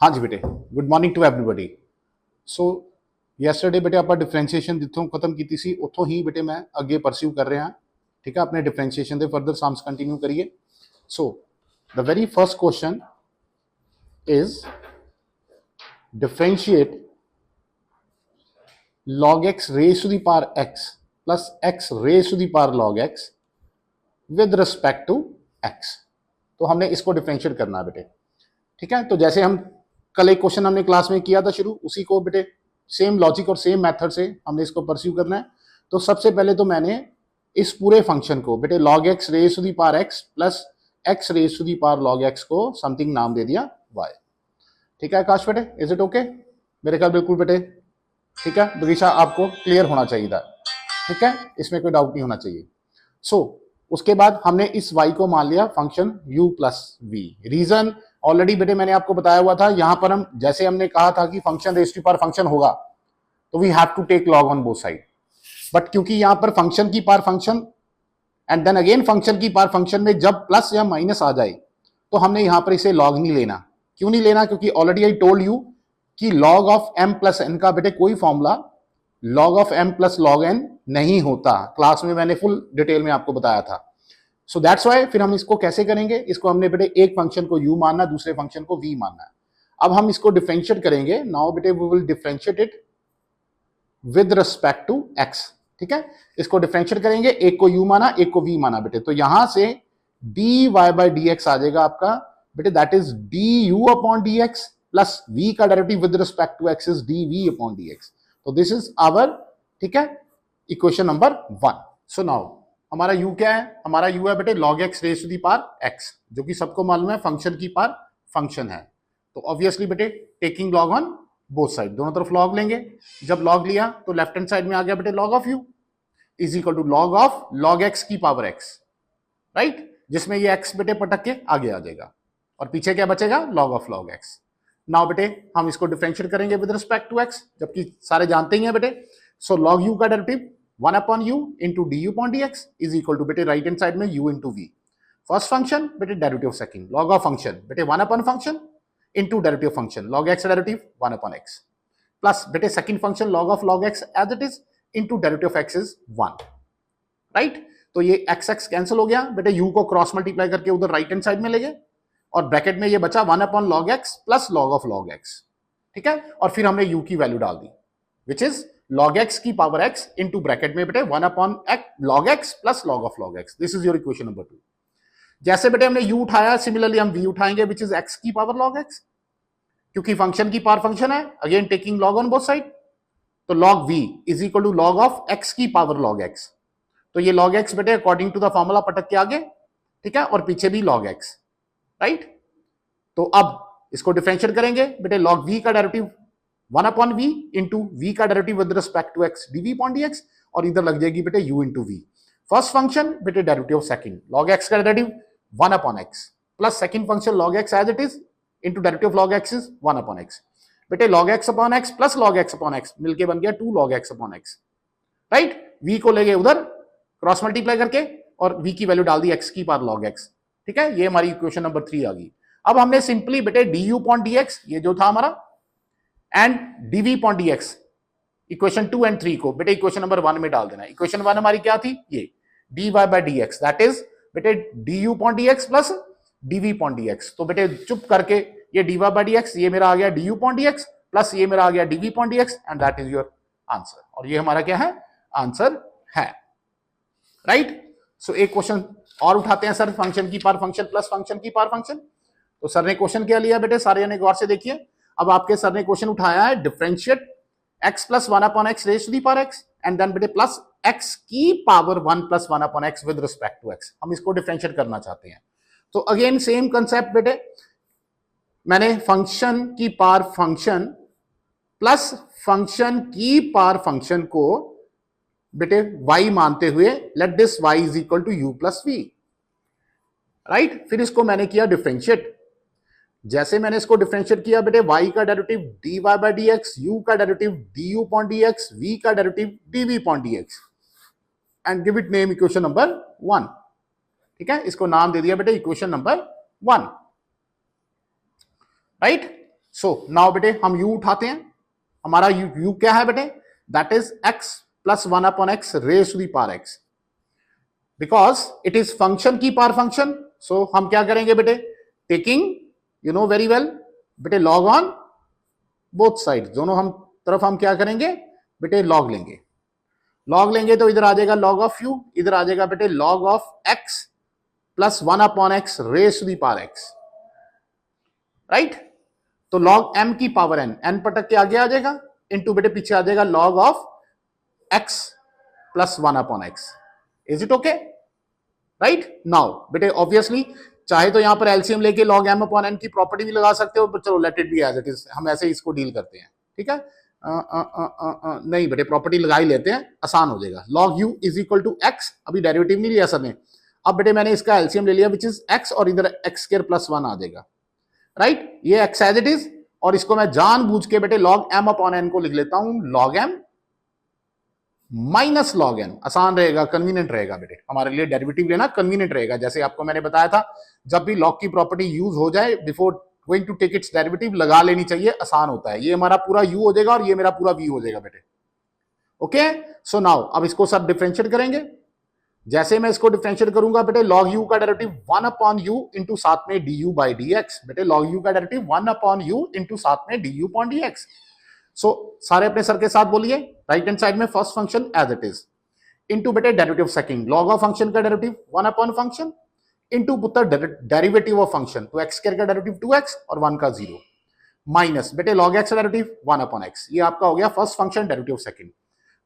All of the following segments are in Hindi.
हाँ जी बेटे, good morning to everybody. So yesterday बेटे ਆਪਾਂ डिफरेंशिएशन जितों खत्म ਕੀਤੀ ਸੀ ਉੱਥੋਂ ਹੀ बेटे मैं ਅੱਗੇ परस्यू कर रहा। ठीक है, अपने डिफरेंशिएशन ਦੇ फर्दर सम्स कंटिन्यू करिए। So the very first question is differentiate log x raised to the power x plus x raised to the power log x with respect to x। तो हमने इसको डिफरेंशिएट करना है बेटे। ठीक है, तो जैसे हम कल एक क्वेश्चन हमने क्लास में किया था शुरू, उसी को बेटे सेम लॉजिक और सेम मेथड से हमने इसको परस्यू करना है। तो सबसे पहले तो मैंने इस पूरे फंक्शन को बेटे log x raise to the power x plus x raise to the power log x को समथिंग नाम दे दिया y। ठीक है आकाश बेटे, इज इट ओके? मेरे ख्याल बिल्कुल बेटे ठीक है। बगीचा आपको क्लियर होना चाहिए था। ठीक है, इसमें कोई डाउट नहीं होना चाहिए। सो उसके बाद हमने इस y को मान लिया function u plus v. Reason already बेटे मैंने आपको बताया हुआ था। यहां पर हम जैसे हमने कहा था कि function raise to power function होगा तो we have to take log on both side. But क्योंकि यहां पर फंक्शन की power function and then again function की पावर फंक्शन में जब प्लस या माइनस आ जाए तो हमने यहां पर इसे लॉग नहीं लेना। क्यों नहीं लेना? क्योंकि ऑलरेडी आई टोल्ड यू कि log of m plus n का बेटे कोई formula log of m plus log n नहीं होता। क्लास में मैंने फुल डिटेल में आपको बताया था। सो दैट्स वाई फिर हम इसको कैसे करेंगे? इसको हमने बेटे एक फंक्शन को u मानना, दूसरे फंक्शन को v मानना है। अब हम इसको डिफरेंशिएट करेंगे। नाउ बेटे we will differentiate it with respect to x। ठीक है, इसको डिफरेंशिएट करेंगे, एक को u माना एक को v माना बेटे। तो यहां से dy बाय dx आ जाएगा आपका बेटे, that is du upon dx plus v का derivative with respect to x is dv upon dx। तो दिस इज आवर, ठीक है, इक्वेशन नंबर 1। सो नाउ हमारा u क्या है? हमारा u है बेटे log x raise to the power x, जो कि सबको मालूम है फंक्शन की पावर फंक्शन है। तो ऑब्वियसली बेटे taking log on both side, दोनों तरफ लॉग लेंगे। जब लॉग लिया तो लेफ्ट हैंड साइड में आ गया बेटे log of u is equal to log of log x की पावर x, राइट, जिसमें ये x बेटे पटक के आगे आ जाएगा और पीछे क्या बचेगा? log of log x। Now बेटे हम इसको डिफरेंशिएट करेंगे विद रिस्पेक्ट टू x, जबकि सारे जानते ही हैं बेटे। सो log u का derivative 1 upon u into D U upon D x is equal to बेटे राइट हैंड साइड में u into V. First function बेटे derivative second log of function बेटे 1 upon function into derivative function log x derivative 1 upon x plus बेटे second function log of log x as it is into derivative of x is 1, right. तो ये x x कैंसिल हो गया बेटे, u को क्रॉस मल्टीप्लाई करके उधर राइट हैंड साइड में ले गए और ब्रैकेट में ये बचा 1 upon log x plus log of log x। ठीक है, और फिर हमने u की वैल्यू डाल दी विच इज log x की पावर x इंटू ब्रैकेट में बेटे 1 upon log x plus log of log x। This is your equation number 2। जैसे बेटे हमने u उठाया, सिमिलरली हम v उठाएंगे विच इज x की पावर log x, क्योंकि फंक्शन की पावर फंक्शन है, again taking log on both side. तो log v is equal to log of x की पावर log x। तो ये log x बेटे अकॉर्डिंग टू द फॉर्मूला पटक के आगे, ठीक है, और पीछे भी log x, राइट। तो अब इसको डिफरेंशिएट करेंगे बेटे, log v का derivative 1 upon v into v का derivative with respect to x dv upon dx, और इधर लग जाएगी बेटे u into v। First function बेटे डेरिवेटिव सेकंड log x का derivative 1 upon x plus second function log x as it is into derivative log x is 1 upon x बेटे। log x upon x plus log x upon x मिलके बन गया 2 log x upon x, right. v को ले गए उधर क्रॉस मल्टीप्लाई करके और v की वैल्यू डाल दी x की पावर log x। ठीक है, ये हमारी इक्वेशन नंबर 3 आ गई। अब हमने सिंपली बेटे du upon dx, ये जो था हमारा, and dv upon dx equation 2 and 3 को बेटे इक्वेशन नंबर 1 में डाल देना। इक्वेशन 1 हमारी क्या थी? ये dy by dx, that is बेटे du upon dx plus dv upon dx। तो बेटे चुप करके ये dy by dx, ये मेरा आ गया du upon dx प्लस ये मेरा आ गया dv upon dx and that is your answer. और ये हमारा क्या है? आंसर है, राइट। सो एक क्वेश्चन और उठाते हैं सर, फंक्शन की पावर फंक्शन प्लस फंक्शन की पावर फंक्शन। तो सर ने क्वेश्चन क्या लिया बेटे, सारे ने गौर से देखिए। अब आपके सर ने क्वेश्चन उठाया है differentiate x plus 1 upon x raise to the power x and then बेटे प्लस x की power 1 plus 1 upon x with respect to x। हम इसको डिफरेंशिएट करना चाहते हैं। तो अगेन सेम कंसेप्ट बेटे, मैंने फंक्शन की पावर फंक्शन प्लस फंक्शन की पावर फंक्शन को बेटे y मानते हुए let this y is equal to u plus v, right. फिर इसको मैंने किया डिफरेंशिएट। जैसे मैंने इसको डिफरेंशिएट किया बेटे, y का derivative dy by dx, u का derivative du upon dx, v का derivative dv upon dx and give it name equation number 1। ठीक है, इसको नाम दे दिया बेटे equation number 1, right. So now बेटे हम u उठाते हैं, हमारा u क्या है बेटे, that is x plus 1 upon x raise to the power x, because it is function की पावर फंक्शन। सो हम क्या करेंगे बेटे, taking you know very well बेटे लॉग ऑन बोथ साइड, दोनों हम तरफ हम क्या करेंगे बेटे लॉग लेंगे, लॉग लेंगे तो इधर आ जाएगा लॉग ऑफ u, इधर आ जाएगा बेटे log of x plus 1 upon x raise to the power x, right. तो लॉग m की पावर n पटक के आगे आ जाएगा, इनटू बेटे पीछे आ जाएगा log of x plus 1 upon x। Is it okay, right. Now बेटे ऑब्वियसली चाहे तो यहां पर एलसीएम लेके लॉग m अपॉन n की प्रॉपर्टी भी लगा सकते हो, पर चलो let it be as it is, हम ऐसे ही इसको डील करते हैं, ठीक है। नहीं बेटे प्रॉपर्टी लगा ही लेते हैं, आसान हो जाएगा। Log u is equal to x, अभी डेरिवेटिव नहीं लिया सर ने, अब बेटे मैंने इसका एलसीएम ले लिया विच इज x, और इधर x स्क्वायर प्लस 1 आ जाएगा, राइट। ये x एज इट इज, और इसको मैं जानबूझ के बेटे लॉग m अपॉन n को लिख लेता हूं log m minus log n, आसान रहेगा, कन्वीनियंट रहेगा बेटे, हमारे लिए डेरिवेटिव लेना कन्वीनियंट रहेगा। जैसे आपको मैंने बताया था, जब भी लॉग की प्रॉपर्टी यूज हो जाए before going to take its derivative लगा लेनी चाहिए, आसान होता है। ये हमारा पूरा u हो जाएगा और ये मेरा पूरा v हो जाएगा बेटे, ओके। सो नाउ अब इसको सब डिफरेंशिएट करेंगे। जैसे मैं इसको डिफरेंशिएट करूंगा बेटे, लॉग u का डेरिवेटिव 1 अपॉन u इंटू साथ में du बाई dx, बेटे लॉग u का डेरिवेटिव 1 अपॉन u इंटू साथ में du अपॉन dx। सो सारे अपने सर के साथ बोलिए, राइट हैंड साइड में first function as it is, into बेटे derivative second, log of function का डेरिवेटिव 1 अपॉन फंक्शन इनटू पुत्र डेरिवेटिव ऑफ फंक्शन, तो x स्क्वायर का डेरिवेटिव 2x और 1 का 0, माइनस बेटे log x derivative 1 upon x, ये आपका हो गया first function derivative second,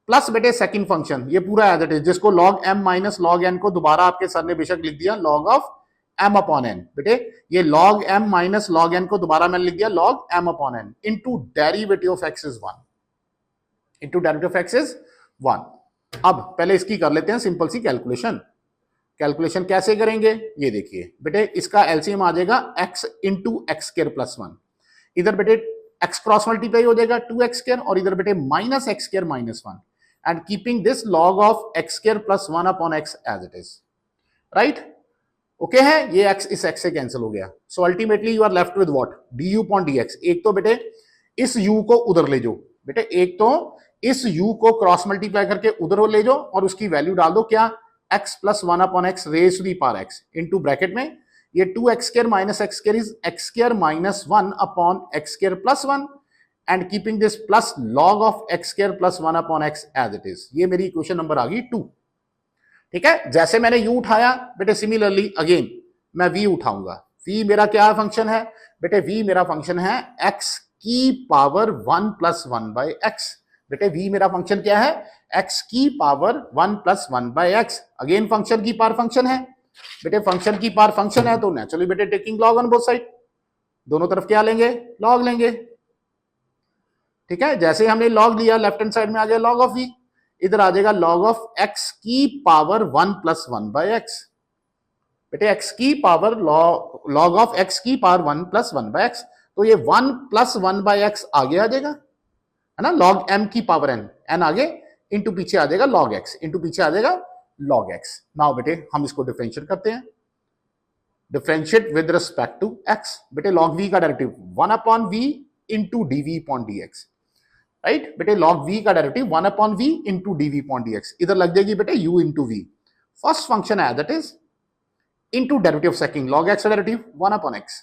plus बेटे सेकंड फंक्शन ये पूरा एज इट इज, जिसको log m minus log n को दोबारा आपके सर ने बेशक लिख दिया log of m upon n, बेटे ये log m minus log n को दोबारा मैंने लिख दिया log m upon n into derivative of x is 1, into derivative of x is 1। अब पहले इसकी कर लेते हैं सिंपल सी कैलकुलेशन। कैलकुलेशन कैसे करेंगे, ये देखिए बेटे, इसका एलसीएम आ जाएगा x into x square plus 1, इधर बेटे x क्रॉस मल्टीप्लाई हो जाएगा 2x स्क्वायर, और इधर बेटे minus x square minus 1, and keeping this log of x square plus 1 upon x as it is, right. Okay है, ये x इस x से कैंसिल हो गया। So ultimately you are left with what, du upon dx। एक तो बेटे इस u को उधर ले जाओ बेटे, एक तो इस u को क्रॉस मल्टीप्लाई करके उधर ले जाओ और उसकी वैल्यू डाल दो क्या, x plus 1 upon x raise to the power x into bracket में ये 2x square minus x square is x square minus 1 upon x square plus 1, and keeping this plus log of x square plus 1 upon x as it is. ये मेरी इक्वेशन नंबर आ गई 2, ठीक है। जैसे मैंने u उठाया बेटे, सिमिलरली अगेन मैं v उठाऊंगा। v मेरा क्या फंक्शन है बेटे, v मेरा फंक्शन है x की पावर 1 प्लस 1 बाई एक्स, बेटे v मेरा फंक्शन क्या है, x की power 1 plus 1 by x. Again function की पावर फंक्शन है बेटे, फंक्शन की पावर फंक्शन है तो नेचुरली बेटे taking log on both side, दोनों तरफ क्या लेंगे, लॉग लेंगे, ठीक है। जैसे हमने लॉग लिया, लेफ्ट हैंड साइड में आ गया लॉग ऑफ v, इधर आ जाएगा log ऑफ x की पावर 1 प्लस 1 बाई एक्स, बेटे x की पावर log ऑफ x की पावर 1 प्लस 1 बाई एक्स, तो ये 1 प्लस 1 बाई एक्स आगे आ जाएगा, है ना, log m की पावर n आगे, इंटू पीछे आ जाएगा log x, इंटू पीछे आ जाएगा log x। नाउ बेटे हम इसको डिफरेंशिएट करते हैं, differentiate with respect to x, बेटे log v का derivative 1 upon v into dv upon dx, right बेटे log v का derivative 1 upon v into dv upon dx, इधर लग जाएगी बेटे u into v, first function है that is into derivative second log x derivative 1 upon x,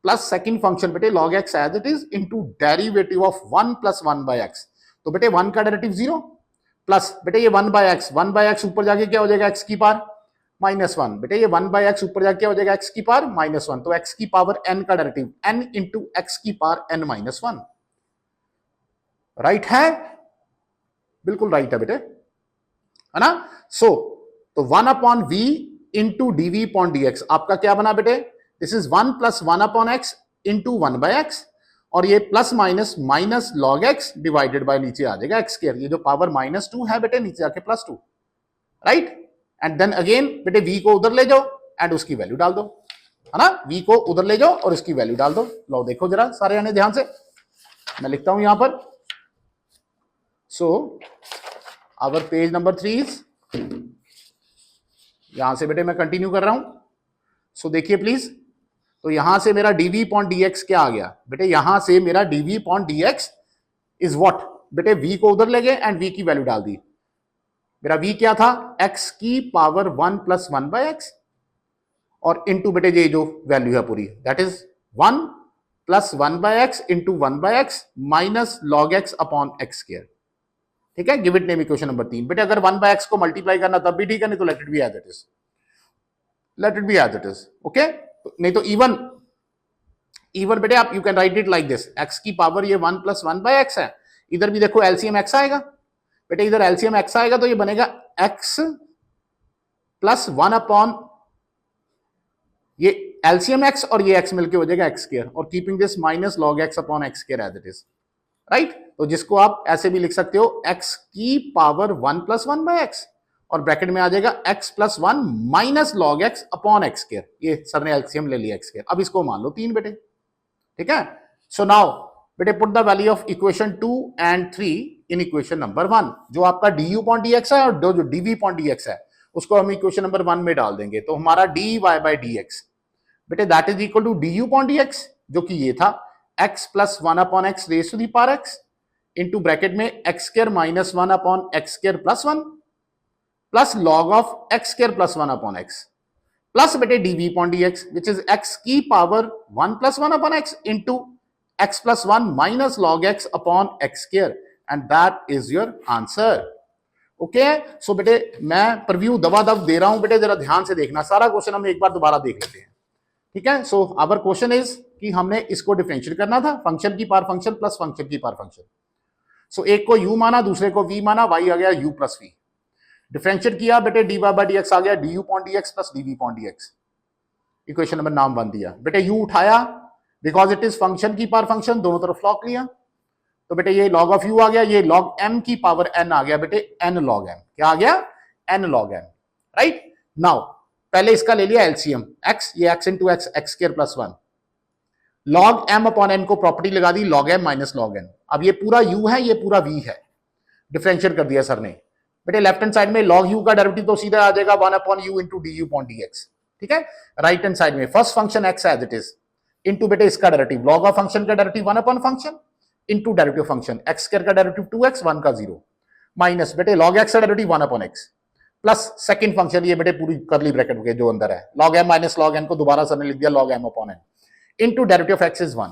plus second function बेटे log x as it is into derivative of 1 plus 1 by x, तो बेटे 1 का डेरिवेटिव 0 प्लस बेटे ये 1 बाई x ऊपर जाके क्या हो जाएगा x की पावर माइनस 1, बेटे ये 1 बाई x ऊपर जाके क्या हो जाएगा x की पावर माइनस 1, तो x की पावर n का डेरिवेटिव n इंटू x की पावर n माइनस 1, राइट है, बिल्कुल राइट है बेटे, है ना। सो तो 1 upon v into dv upon dx आपका क्या बना बेटे, this is 1 plus 1 upon x into 1 by x, और ये plus minus minus log x divided bye नीचे आ जाएगा x स्क्वायर, ये जो पावर माइनस 2 है बेटे नीचे आके plus 2, right. And then again बेटे v को उधर ले जाओ एंड उसकी वैल्यू डाल दो, है ना, v को उधर ले जाओ और उसकी वैल्यू डाल दो। लो देखो जरा सारे आने ध्यान से, मैं लिखता हूं यहां पर। So our page number 3 is, यहां से बेटे मैं कंटिन्यू कर रहा हूं, सो देखिए प्लीज। तो यहां से मेरा dv upon dx क्या आ गया बेटे, यहां से मेरा dv upon dx is what बेटे, v को उधर ले गए एंड v की वैल्यू डाल दी। मेरा v क्या था, x की पावर 1 प्लस 1 बाय एक्स, और इनटू बेटे ये जो वैल्यू है पूरी, that is 1 plus 1 by x into 1 by x minus log x upon x square. ठीक है, give it name equation number 3। बेटे अगर 1 बाय एक्स को मल्टीप्लाई करना तब भी ठीक है, नहीं तो let it be as it is, let it be as it is. Okay, नहीं तो इवन बेटे आप you can write it like this, x की पावर ये 1 प्लस 1 बाय एक्स है, इधर भी देखो एलसीएम एक्स आएगा बेटे, इधर एलसीएम एक्स आएगा तो ये बनेगा एक्स प्लस 1 अपॉन ये एलसीएम एक्स और ये एक्स मिलके हो जाएगा एक्स स्क्वायर, और keeping this minus log x upon x square as it is, right. तो जिसको आप ऐसे भी लिख सकते हो, एक्स की पावर 1 प्लस 1 बाय एक्स, और ब्रैकेट में आ जाएगा x plus 1 minus log x upon x square. ये सर ने एलसीएम ले लिया एक्स स्क्वायर, अब इसको मान लो 3 बेटे। ठीक है, सो नाउ बेटे put the value of equation 2 and 3 in equation number 1। जो आपका du upon dx है और जो dv upon dx है उसको हम इक्वेशन नंबर 1 में डाल देंगे। तो हमारा dy बाय dx बेटे that is equal to du upon dx, जो कि ये था x plus 1 upon X raise to the power X into bracket में X square minus 1 upon x square plus 1 plus log of x square plus 1 upon X plus बेटे dv upon dx which is x की power 1 plus 1 upon X into x plus 1 minus log x upon x square, and that is your answer. Okay, so बेटे मैं प्रीव्यू दबा दे रहा हूं बेटे, जरा ध्यान से देखना, सारा क्वेश्चन हम एक बार दोबारा देख लेते हैं। ठीक है, सो आवर क्वेश्चन इज कि हमने इसको डिफरेंशिएट करना था, फंक्शन की पावर फंक्शन प्लस फंक्शन की पावर फंक्शन। सो एक को u माना, दूसरे को v माना, y आ गया u प्लस v, डिफरेंशिएट किया बेटे dy बाय dx आ गया du upon dx plus dv upon dx, equation number नाम बन दिया बेटे। u उठाया बिकॉज इट इज फंक्शन की पावर फंक्शन, दोनों तरफ लॉग लिया, तो बेटे ये log ऑफ u आ गया, ये log m की पावर n आ गया बेटे, n log m, क्या आ गया n log m, right. Now पहले इसका ले लिया एलसीएम x, ये x into x x square plus 1, log m upon n को प्रॉपर्टी लगा दी log m minus log n। अब ये पूरा u है, ये पूरा v है, डिफरेंशिएट कर दिया सर ने बेटे। लेफ्ट हैंड साइड में log u का डेरिवेटिव तो सीधा आ जाएगा 1 upon u into du upon dx। ठीक है, राइट हैंड साइड में first function x as it is into बेटे इसका डेरिवेटिव log ऑफ फंक्शन का derivative 1 upon function into derivative function x square का डेरिवेटिव 2x 1 का 0 माइनस बेटे log x का derivative 1 upon x plus second function ये बेटे पूरी करली ब्रैकेट के जो अंदर है log m minus log n को दोबारा सर ने लिख दिया log m upon n into derivative of x is 1।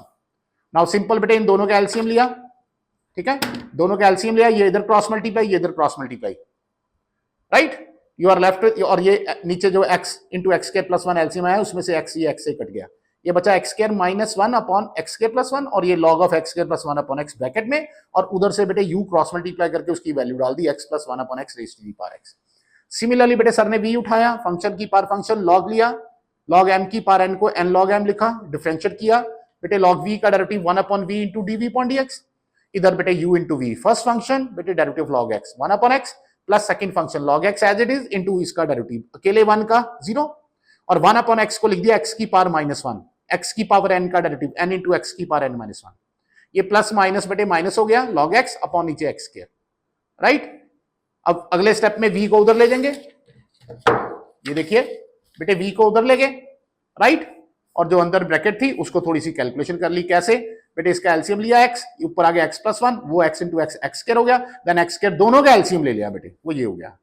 Now simple बेटे इन दोनों का एलसीएम लिया, ठीक है, दोनों का एलसीएम लिया, ये इधर क्रॉस मल्टीप्लाई, ये इधर cross multiply, right, you are left, और ये नीचे जो x into x square plus 1 LCM आया उसमें से x ये x से कट गया, ये बचा x square minus 1 upon x square plus 1, और ये log of x square plus 1 upon x bracket में, और उधर से बेटे u क्रॉस मल्टीप्लाई करके उसकी वैल्यू डाल दी x plus 1 upon x raise to the power x। Similarly बेटे सर ने v उठाया, फंक्शन की पावर फंक्शन log लिया, log m की पावर n को n log m लिखा, डिफरेंशिएट किया बेटे log v का derivative 1 upon v into dv upon dx, इधर बेटे u into v first function बेटे derivative log x 1 upon x plus second function log x as it is into इसका डेरिवेटिव अकेले 1 का 0, और 1 अपॉन x को लिख दिया x की पावर माइनस 1, x की पावर n का डेरिवेटिव n इंटू एक्स की पावर n माइनस 1, ये प्लस माइनस बेटे माइनस हो गया log x अपॉन नीचे x स्क्वायर, राइट। अब अगले स्टेप में v को उधर ले जाएंगे, ये देखिए बेटे v को उधर ले गए, राइट, और जो अंदर ब्रैकेट थी उसको थोड़ी सी कैलकुलेशन कर ली, कैसे बेटे इसका एलसीएम लिया x, ऊपर आ गया x प्लस 1, वो x into x x square हो गया, देन एक्स स्क्वायर दोनों का एलसीएम ले लिया बेटे, वो ये हो गया।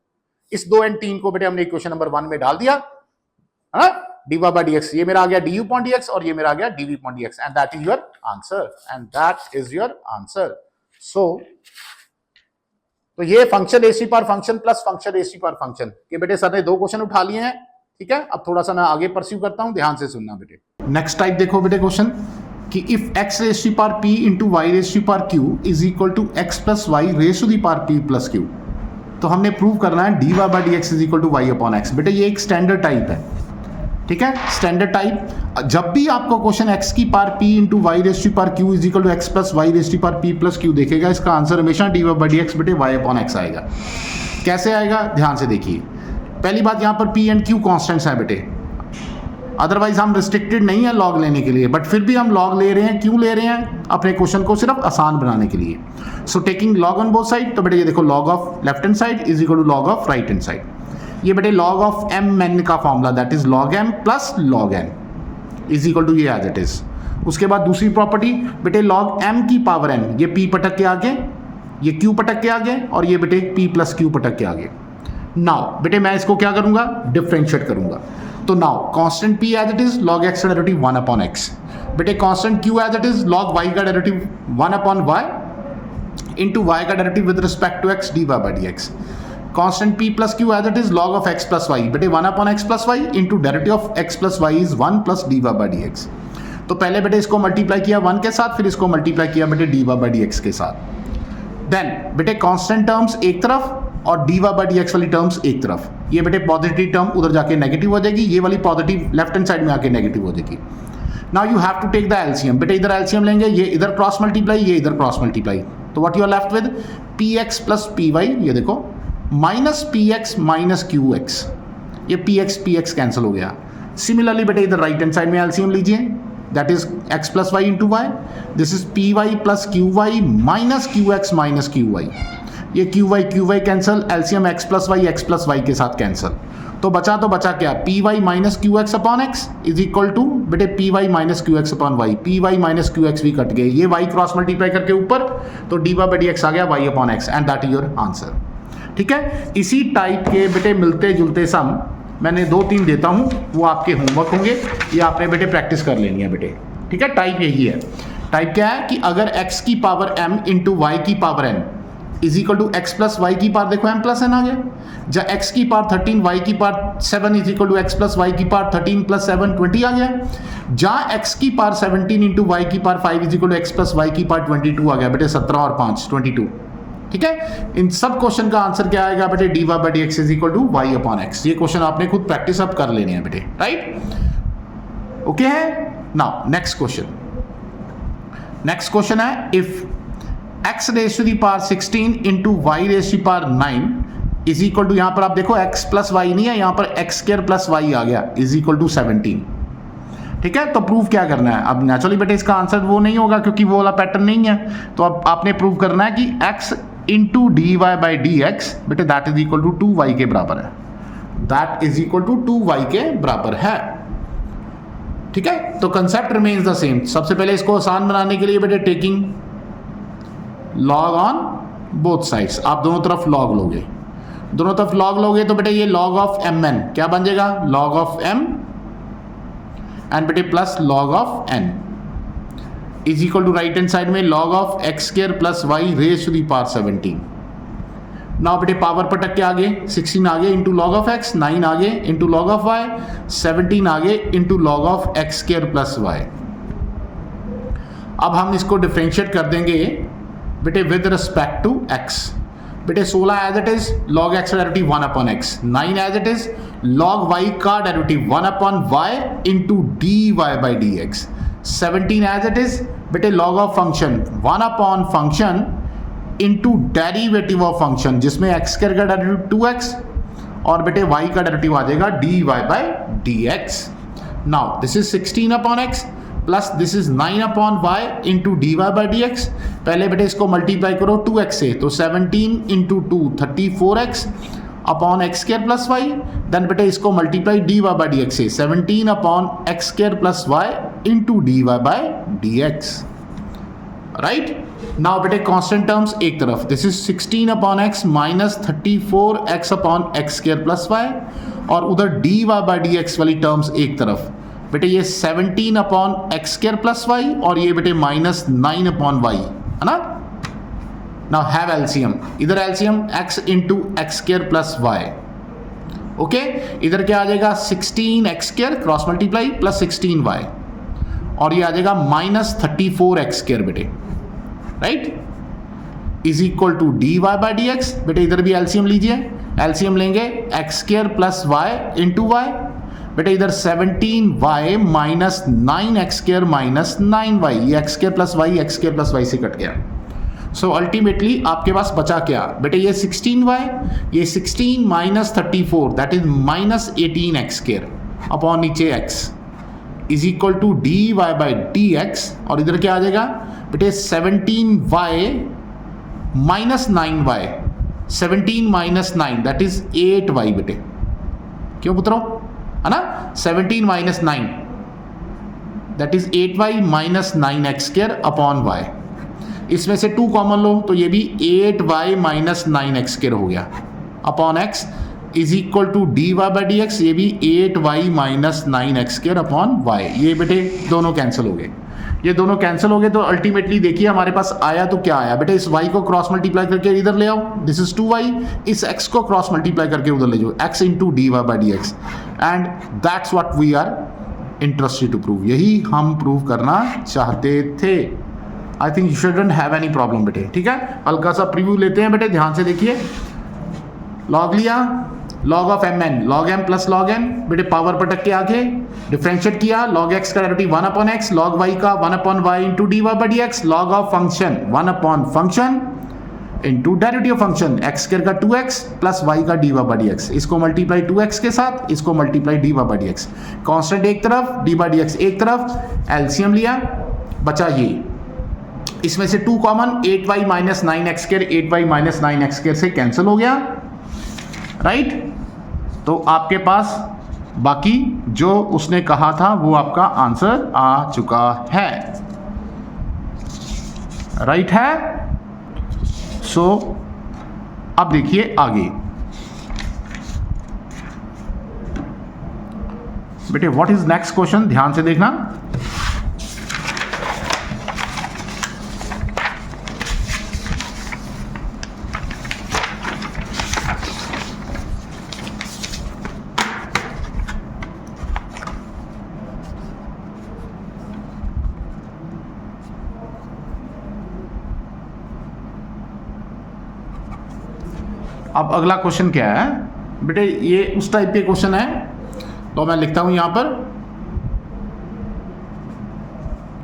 इस 2 और 3 को बेटे हमने इक्वेशन नंबर 1 में डाल दिया, है ना, dy by dx, ये मेरा आ गया du upon dx और ये मेरा आ गया dv upon dx, and that is your answer, and that is your answer। so तो ये function AC power function plus function AC power function के बेटे सर ने 2 क्वेश्चन उठा लिए हैं, ठीक है। अब थोड़ा सा मैं आगे परस्यू करता हूं, ध्यान से सुनना बेटे। नेक्स्ट टाइप देखो बेटे क्वेश्चन कि if x raise to power p into y raise to power q is equal to x plus y raise to the power p plus q, तो हमने प्रूव करना है dy by dx is equal to y upon x। बेटे ये एक स्टैंडर्ड टाइप है, ठीक है, स्टैंडर्ड टाइप। जब भी आपको क्वेश्चन x की power p into y raise to power q is equal to x plus y raise to power p plus q देखेगा, इसका आंसर हमेशा dy by dx बेटे y अपॉन x आएगा। कैसे आएगा ध्यान से देखिए। पहली बात यहाँ पर p एंड q कॉन्स्टेंट्स हैं बेटे, अदरवाइज हम रिस्ट्रिक्टेड नहीं है लॉग लेने के लिए, बट फिर भी हम लॉग ले रहे हैं, क्यों ले रहे हैं, अपने क्वेश्चन को सिर्फ आसान बनाने के लिए। So taking log on both side, तो बेटे ये देखो log of left hand side is equal to log of right hand side, ये बेटे लॉग ऑफ m n का formula that is log m plus log n, is equal to ये एज इट इज। उसके बाद दूसरी प्रॉपर्टी बेटे लॉग m की पावर n, ये p पटक के आगे, ये q पटक के आगे और ये बेटे p प्लस q पटक के आगे। नाउ बेटे मैं इसको क्या करूंगा, डिफरेंशिएट करूंगा। तो now constant p as it is log x का डेरिवेटिव 1 अपॉन x, बेटे constant q as it is log y का derivative 1 upon y into y का derivative with respect to x dy by dx। Constant p plus q as it is log of x plus y, बेटे 1 upon x plus y into derivative of x plus y is 1 plus dy by dx। तो पहले बेटे इसको मल्टीप्लाई किया 1 के साथ, फिर इसको मल्टीप्लाई किया बेटे dy बाई dx के साथ। देन बेटे कांस्टेंट टर्म्स एक तरफ और dy बाई dx वाली टर्म्स एक तरफ, ये बेटे पॉजिटिव टर्म उधर जाके नेगेटिव हो जाएगी, ये वाली पॉजिटिव लेफ्ट हैंड साइड में आके नेगेटिव हो जाएगी। Now you have to take the LCM, बेटे इधर एलसीएम लेंगे, ये इधर क्रॉस मल्टीप्लाई, ये इधर क्रॉस मल्टीप्लाई, तो what you are left with px plus py, ये देखो माइनस px माइनस qx, ये px कैंसिल हो गया। सिमिलरली बेटे इधर राइट हैंड साइड में एलसीएम लीजिए, that is x plus y into y, this is py plus qy minus qx minus qy, ये qy cancel, LCM x plus y के साथ कैंसिल, तो बचा क्या py minus qx upon x is equal to बेटे py minus qx upon y, py minus qx भी कट गए, ये y क्रॉस मल्टीप्लाई करके ऊपर, तो dy बाई dx आ गया y upon x and that is your answer. ठीक है, इसी टाइप के बेटे मिलते जुलते सम मैंने 2-3 देता हूं, वो आपके होमवर्क होंगे, ये आपने बेटे प्रैक्टिस कर लेनी है बेटे। ठीक है, टाइप यही है। टाइप क्या है कि अगर x की पावर m इंटू वाई की power n is equal to x plus y की पावर, देखो m प्लस n आ गया, जहाँ x की पावर 13 y की power 7 is equal to x plus y की पावर 13 प्लस 7 20 आ गया, जहाँ x की पावर 17 इंटू वाई की power 5 is equal to x plus y की पावर 22 आ गया बेटे, 17 और 5 22। ठीक है, इन सब क्वेश्चन का आंसर क्या आएगा बेटे dy by dx is equal to y upon x। ये क्वेश्चन आपने खुद प्रैक्टिस अब कर लेने हैं बेटे, राइट? ओके है, नाउ नेक्स्ट क्वेश्चन है if x raise to the power 16 into y raise to the power 9 is equal to, यहां पर आप देखो x प्लस वाई नहीं है, यहां पर x स्क्वायर प्लस वाई आ गया इज इक्वल टू 17। ठीक है, तो प्रूव क्या करना है? अब नेचुरली बेटे इसका आंसर वो नहीं होगा क्योंकि वो वाला पैटर्न नहीं है, तो अब आपने प्रूव करना है कि x into d y by d x बेटे that is equal to 2y के बराबर है, that is equal to 2y के बराबर है। ठीक है, तो कंसेप्ट रिमेन्स द सेम। सबसे पहले इसको आसान बनाने के लिए बेटे taking log on both sides, आप दोनों तरफ लॉग लोगे, दोनों तरफ लॉग लोगे तो बेटे ये लॉग ऑफ एम एन क्या बन जाएगा, लॉग ऑफ m एंड बेटे plus log of n is equal to right hand side में log of x square plus y raise to the power 17। Now बेटे पावर पटक के आगे 16 आगे इंटू लॉग ऑफ x, 9 आगे इंटू लॉग ऑफ y, 17 आगे into log of x square plus y. अब हम इसको डिफरेंशिएट कर देंगे बेटे विद रिस्पेक्ट टू x। बेटे 16 as it is log x का derivative 1 upon x, 9 as it is log y का derivative 1 upon y into dy by dx, 17 as it is बेटे log of function 1 upon function into derivative of function जिसमें एक्स स्क्वायर का डेरिवेटिव 2x और बेटे y का डेरिवेटिव आ जाएगा dy by dx। Now this is 16 upon x plus this is 9 upon y into dy by dx। पहले बेटे इसको मल्टीप्लाई करो 2x से, तो 17 into 2 34x upon x square plus y, then बेटे इसको मल्टीप्लाई dy बाई dx से 17 upon x square plus y into dy by dx, right? Now बेटे कांस्टेंट टर्म्स एक तरफ, this is 16 upon x minus 34x upon x square plus y, और उधर dy बाई dx वाली टर्म्स एक तरफ, बेटे ये 17 upon x square plus y और ये बेटे माइनस 9 अपॉन वाई, है ना? नाउ हैव एलसीएम, इधर LCM x into x square plus y, okay, इधर क्या आ जाएगा 16 x square cross multiply plus 16 y, और ये आ जाएगा माइनस 34 एक्स स्क्वायर बेटे, right, is equal to dy by dx। बेटे इधर भी एलसीएम लीजिए, एलसीएम लेंगे x square plus y into y, बेटे इधर 17y minus 9x square minus 9y, ये एक्स स्क्वायर प्लस वाई से कट गया। सो अल्टीमेटली आपके पास बचा क्या बेटे, ये 16y, ये 16 minus 34 that is minus 18x square upon नीचे x is equal to dy by dx, और इधर क्या आ जाएगा बेटे 17y minus 9y, 17 minus 9 that is 8y बेटे, क्यों पुत्रों, है ना? 17 minus 9 that is 8y minus 9x square upon y। इसमें से 2 कॉमन लो तो ये भी 8y माइनस 9x स्क्वायर हो गया upon x is equal to dy by d x, ये भी 8y minus 9x square upon y। ये बेटे दोनों कैंसिल हो गए, ये दोनों कैंसिल हो गए। तो अल्टीमेटली देखिए हमारे पास आया तो क्या आया बेटे, इस y को क्रॉस मल्टीप्लाई करके इधर ले आओ, दिस इज 2y, इस x को क्रॉस मल्टीप्लाई करके उधर ले जाओ, x into d y by d x, and that's what we are interested to prove. यही हम प्रूव करना चाहते थे। I think you shouldn't have any problem बेटे। ठीक है, हल्का सा प्रीव्यू लेते हैं बेटे, ध्यान से देखिए। लॉग लिया, log of m n, log m plus log n, बेटे पावर पटक के आगे डिफरेंशिएट किया, लॉग एक्स का derivative 1 upon x, log y का 1 upon y into d y by d x, log of function 1 upon function into derivative function x square का 2x प्लस वाई का d y by d x, इसको मल्टीप्लाई 2x के साथ, इसको multiply d y by d x, constant एक तरफ, डी बाई डी एक्स एक तरफ, एलसीएम लिया, बचा ये, इसमें से 2 common, 8y minus 9x square, 8y minus 9x square से कैंसिल हो गया, राइट। तो आपके पास बाकी जो उसने कहा था वो आपका आंसर आ चुका है, राइट है। सो अब देखिए आगे बेटे, व्हाट इज नेक्स्ट क्वेश्चन, ध्यान से देखना। अब अगला क्वेश्चन क्या है बेटे, ये उस टाइप के क्वेश्चन है, तो मैं लिखता हूं यहां पर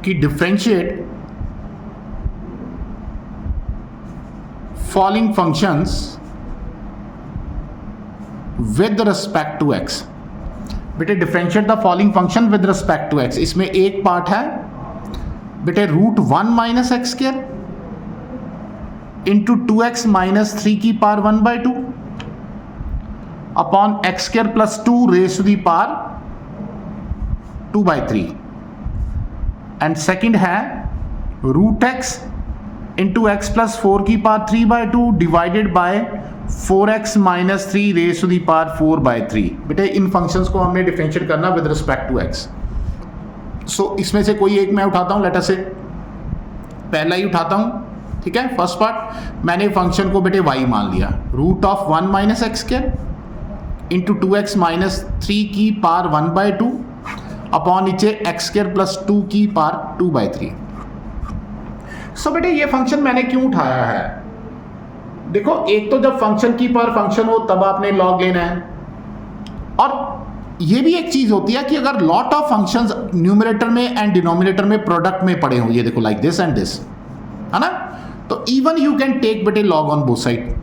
कि differentiate following functions with respect to x. बेटे differentiate the following function with respect to x, इसमें एक पार्ट है बेटे root 1 minus x square into 2x minus 3 की power 1/2 upon x square plus 2 raise to the power 2/3, and second है root x into x plus 4 की power 3/2 divided by 4x minus 3 raise to the power 4/3। बेटे इन फंक्शंस को हमने डिफरेंशिएट करना विद रिस्पेक्ट टू x। सो इसमें से कोई एक मैं उठाता हूं, लेट अस से पहला ही उठाता हूं, ठीक है। फर्स्ट पार्ट मैंने फंक्शन को बेटे y मान लिया, root of 1 minus x square into 2x minus 3 की पावर 1/2 अपॉन नीचे एक्स स्क्वायर प्लस 2 की पावर 2/3। सो बेटे ये फंक्शन मैंने क्यों उठाया है, देखो एक तो जब फंक्शन की पावर फंक्शन हो तब आपने लॉग लेना है, और ये भी एक चीज होती है कि अगर लॉट ऑफ फंक्शंस न्यूमरेटर में एंड डिनोमिनेटर में प्रोडक्ट में पड़े हों, ये देखो लाइक दिस एंड दिस, है ना, तो इवन यू कैन टेक बेटे लॉग ऑन बोथ साइड,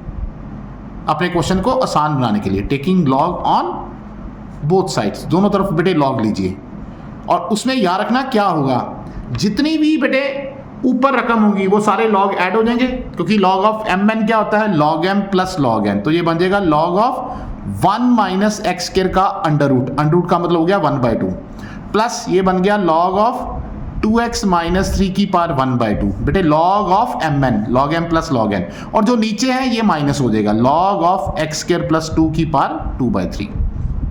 अपने क्वेश्चन को आसान बनाने के लिए taking log on both sides, दोनों तरफ बेटे लॉग लीजिए। और उसमें याद रखना क्या होगा, जितनी भी बेटे ऊपर रकम होगी वो सारे लॉग ऐड हो जाएंगे, क्योंकि लॉग ऑफ एम एन क्या होता है, log m plus log n, तो ये बन जाएगा log of 1 minus x square का अंडर रूट का मतलब हो गया 1/2, प्लस ये बन गया लॉग ऑफ 2x माइनस 3 की पावर 1/2, बेटे log of m n, log m plus log n, और जो नीचे है ये माइनस हो जाएगा log of x square plus 2 की पावर 2/3।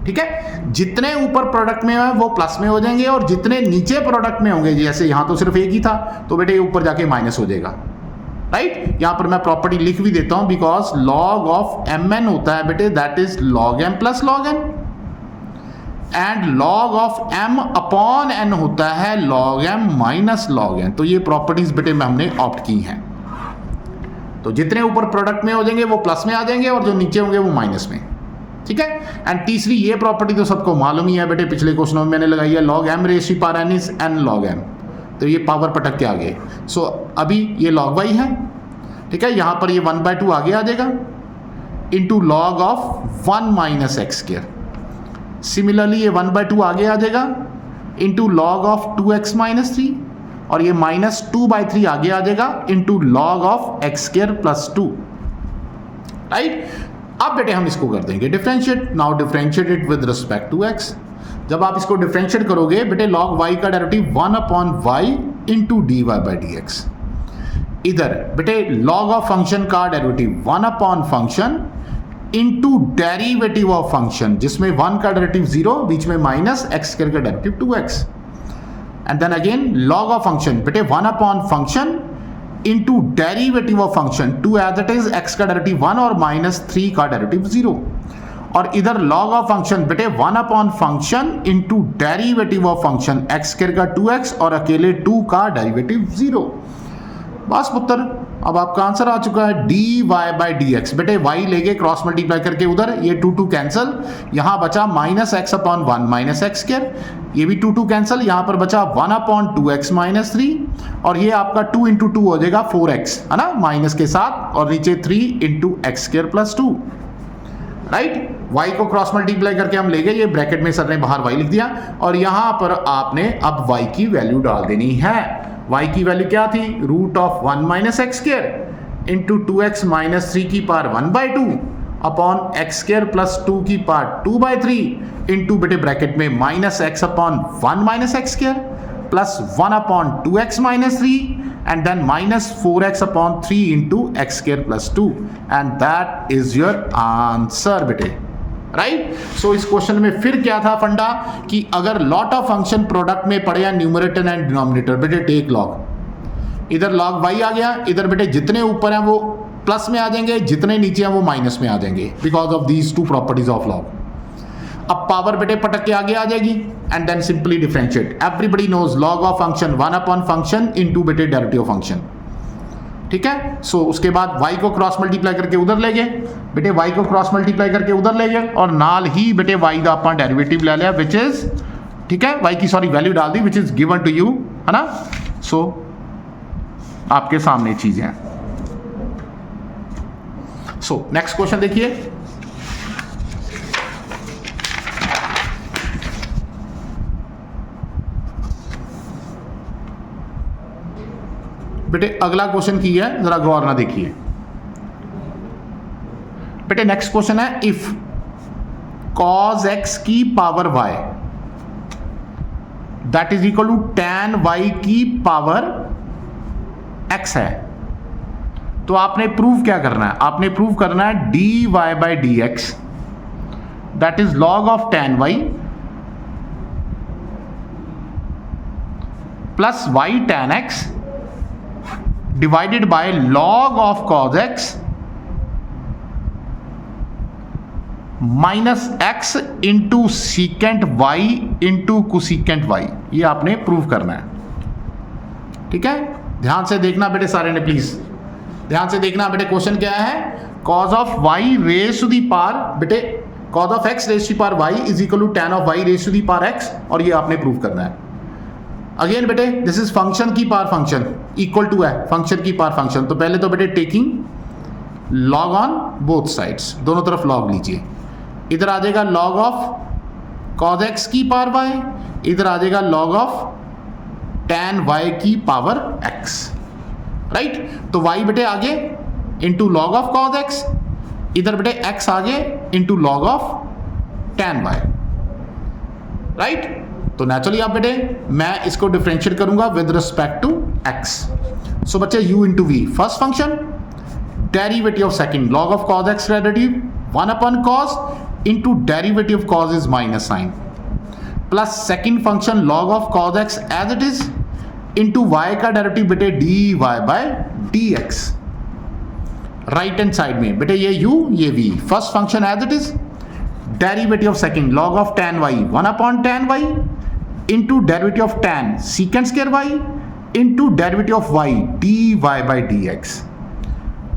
ठीक है, जितने ऊपर प्रोडक्ट में है वो प्लस में हो जाएंगे, और जितने नीचे प्रोडक्ट में होंगे, जैसे यहां तो सिर्फ एक ही था तो बेटे ऊपर जाके माइनस हो जाएगा, राइट। यहां पर मैं प्रॉपर्टी लिख भी देता हूं, because log of m n होता है बेटे that is log m plus log n, and log of m upon n होता है log m minus log n। तो ये प्रॉपर्टीज बेटे में हमने ऑप्ट की हैं, तो जितने ऊपर प्रोडक्ट में हो जाएंगे वो प्लस में आ जाएंगे, और जो नीचे होंगे वो माइनस में, ठीक है। एंड तीसरी ये प्रॉपर्टी तो सबको मालूम ही है बेटे, पिछले क्वेश्चनों में मैंने लगाई है, log m raise to power n is n log m, तो ये पावर पटक के आगे। सो अभी ये log y है, ठीक है, यहां पर ये 1/2 आगे आ जाएगा into log of 1 minus x square, similarly ये 1/2 आगे आ जाएगा into log of 2x minus 3, और ये माइनस 2/3 आगे आ जाएगा into log of x square plus 2, right. अब बेटे हम इसको कर देंगे differentiate. Now differentiate it with respect to x। जब आप इसको डिफरेंशिएट करोगे बेटे log y का derivative 1 upon y into d y by d x. इधर बेटे log ऑफ फंक्शन का derivative 1 upon function into derivative of function, जिसमें 1 का डेरिवेटिव 0, बीच में माइनस एक्स स्क्वायर का derivative 2x, and then again log of function बेटे 1 upon function into derivative of function 2 as it is, x का डेरिवेटिव 1 और माइनस 3 का डेरिवेटिव 0, और इधर log ऑफ फंक्शन बेटे 1 upon function into derivative of function x square का 2x और अकेले 2 का डेरिवेटिव 0। बस पुत्र, अब आपका आंसर आ चुका है d y by d x. बेटे y लेके क्रॉस मल्टीप्लाई करके उधर, ये 2 कैंसिल, यहां बचा minus x upon 1 minus x square, ये भी 2 कैंसिल, यहां पर बचा 1 अपॉन 2x माइनस 3, और ये आपका 2 इंटू 2 हो जाएगा 4x, है ना, माइनस के साथ, और नीचे 3 into x square plus 2, right. y को क्रॉस मल्टीप्लाई करके हम ले गए, ये ब्रैकेट में सर ने बाहर y लिख दिया, और यहां पर आपने अब y की वैल्यू डाल देनी है। y की वैल्यू क्या थी, root of 1 minus x square into 2x minus 3 की power 1/2 upon x square plus 2 की पावर 2/3 इंटू बेटे ब्रैकेट में minus x upon 1 minus x square plus 1 upon 2x minus 3 and then minus 4x upon 3 into x square plus 2, and that is your answer बेटे, राइट। सो इस क्वेश्चन में फिर क्या था फंडा कि अगर लॉट ऑफ फंक्शन प्रोडक्ट में पड़े या न्यूमरेटर एंड डिनोमिनेटर, बेटे टेक लॉग, इधर log y आ गया, इधर बेटे जितने ऊपर हैं वो प्लस में आ जाएंगे, जितने नीचे हैं वो माइनस में आ जाएंगे, because of these 2 properties of log. अब पावर बेटे पटक के आगे आ जाएगी, and then simply differentiate. Everybody knows log of function 1 upon function into बेटे डेरिवेटिव फंक्शन, ठीक है। सो उसके बाद y को क्रॉस मल्टीप्लाई करके उधर ले गए, बेटे y को क्रॉस मल्टीप्लाई करके उधर ले गए, और नाल ही बेटे y का अपन डेरिवेटिव ले लिया, विच इज, ठीक है, y की सॉरी वैल्यू डाल दी, which is given to you, है ना। सो आपके सामने चीजें हैं। सो नेक्स्ट क्वेश्चन देखिए, बेटे अगला क्वेश्चन की है, जरा गौर ना देखिए बेटे। नेक्स्ट क्वेश्चन है, इफ cos x की power y that is equal to tan y की पावर x है, तो आपने प्रूव क्या करना है, आपने प्रूव करना है dy by d x that is log of tan y plus y tan x divided by log of cos x minus x into secant y into cosecant y, ये आपने प्रूव करना है, ठीक है। ध्यान से देखना बेटे सारे ने, प्लीज ध्यान से देखना बेटे। क्वेश्चन क्या है, cos of y raise to the power, बेटे cos of x raise to the power y is equal to tan of y raise to the power x, और ये आपने प्रूव करना है। अगेन बेटे दिस इज फंक्शन की पावर फंक्शन, इक्वल टू है फंक्शन की पावर फंक्शन, तो पहले तो बेटे taking log on both sides, दोनों तरफ लॉग लीजिए। इधर आ जाएगा लॉग ऑफ cos x की पावर y, इधर आ जाएगा लॉग ऑफ tan y की पावर x, राइट। तो y बेटे आगे into log of cos x, इधर बेटे x आगे into log of tan y, right. तो नेचुरली आप बेटे मैं इसको डिफरेंशिएट करूंगा विद रिस्पेक्ट टू x। सो बच्चे u into v first function, derivative of second log of cos x derivative 1 upon cos into derivative of cos is minus sine, plus second function log of cos x as it is into y का डेरिवेटिव बेटे dy by dx। Right hand side में बेटे ये u ये v, first function as it is, derivative of second log of tan y 1 upon tan y into derivative of tan secant square y into derivative of y dy by dx,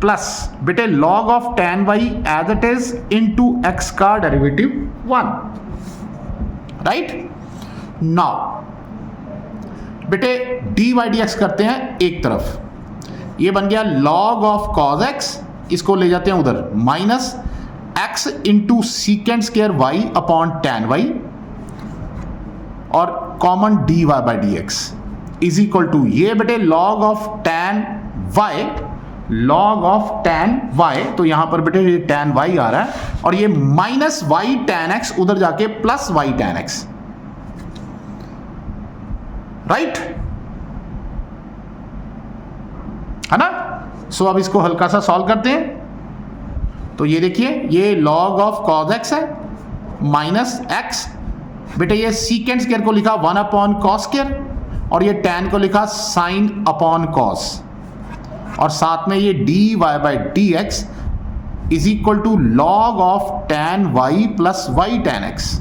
plus बेटे log of tan y as it is into x का डेरिवेटिव 1, राइट। नाउ बेटे dy बाई dx करते हैं एक तरफ, ये बन गया log ऑफ cos x, इसको ले जाते हैं उधर, minus x into secant square y upon tan y, और common dy by dx is equal to ये बेटे log of tan y, log of tan y, तो यहां पर बेटे ये tan y आ रहा है, और ये माइनस y tan x उधर जाके plus y tan x, right, है ना। सो अब इसको हल्का सा सॉल्व करते हैं। तो ये देखिए, ये log ऑफ cos x है माइनस एक्स, बेटे ये सीकेंड स्क्वायर को लिखा 1 अपॉन कॉस स्क्वायर, और ये tan को लिखा साइन अपॉन कॉस, और साथ में ये dy by d x is equal to log of tan y plus y tan x।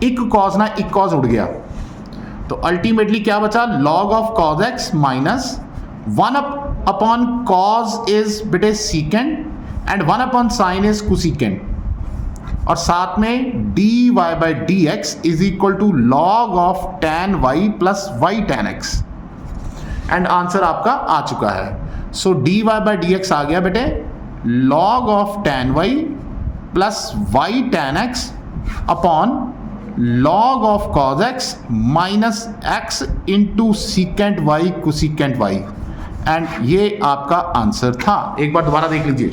इक कॉस ना इक कॉस उड़ गया, तो अल्टीमेटली क्या बचा, log of cos x minus 1 upon cos is बेटे secant and 1 upon sine is cosecant, और साथ में dy by d x is equal to log of tan y plus y tan x, and answer आपका आ चुका है। So dy by d x आ गया बेटे log of tan y plus y tan x upon log of cos x minus x into secant y cosecant y, and ये आपका आंसर था। एक बार दोबारा देख लीजिए,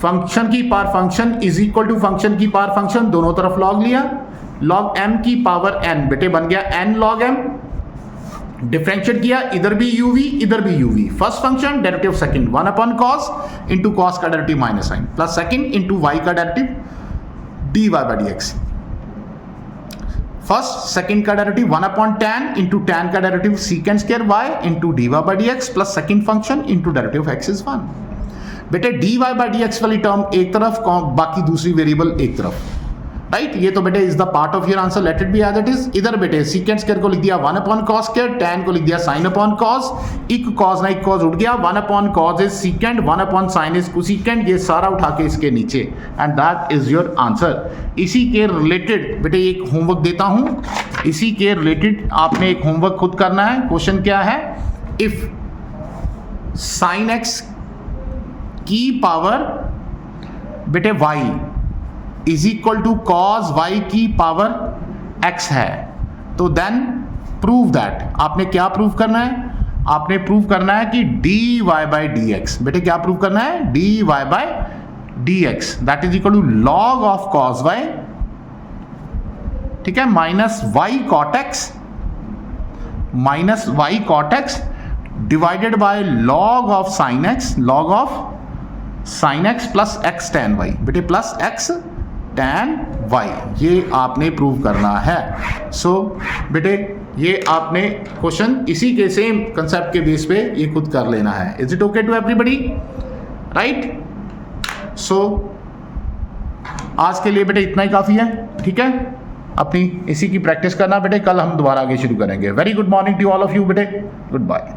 फंक्शन की power function is equal to function की पावर फंक्शन, दोनों तरफ log लिया, log m की पावर n बेटे बन गया n log m, डिफरेंशिएट किया, इधर भी uv इधर भी uv, first function derivative second 1 upon cos into cos का derivative minus sine plus second into y का derivative dy by d x, first second का derivative 1 upon tan into tan का derivative secant square y into dy by d x plus second function into derivative x is 1। बेटे dy बाई डी एक्स वाली टर्म एक तरफ, बाकी दूसरी वेरिएबल एक तरफ, राइट। ये तो बेटे is the part of your answer, let it be as it is. इधर बेटे सीकेंड स्क्वायर को लिख दिया 1 अपॉन cos स्क्वायर, tan को लिख दिया sin अपॉन cos, इक cos ना इक cos उठ गया, 1 upon cos is सीकेंड, 1 upon sin is cosecant, ये सारा उठा के इसके नीचे, and that is your answer. इसी के रिलेटेड बेटे एक होमवर्क देता हूं, इसी के रिलेटेड आपने एक होमवर्क खुद करना है। क्वेश्चन क्या है, इफ sin x की पावर बेटे y is equal to cos y की पावर x है, तो देन प्रूव दैट, आपने क्या प्रूव करना है, आपने प्रूव करना है कि dy बाई डी एक्स, बेटे क्या प्रूव करना है, dy by d x that is equal to log of cos y, ठीक है, minus y cot x, minus y cot x divided by log of sine x, log of sine x plus x tan y, बेटे प्लस x tan y, ये आपने प्रूव करना है। सो बेटे ये आपने क्वेश्चन इसी के सेम कंसेप्ट के बेस पे ये खुद कर लेना है। Is it okay to everybody, right. So आज के लिए बेटे इतना ही काफ़ी है, ठीक है। अपनी इसी की प्रैक्टिस करना बेटे, कल हम दोबारा आगे शुरू करेंगे। Very good morning to all of you बेटे, गुड बाय।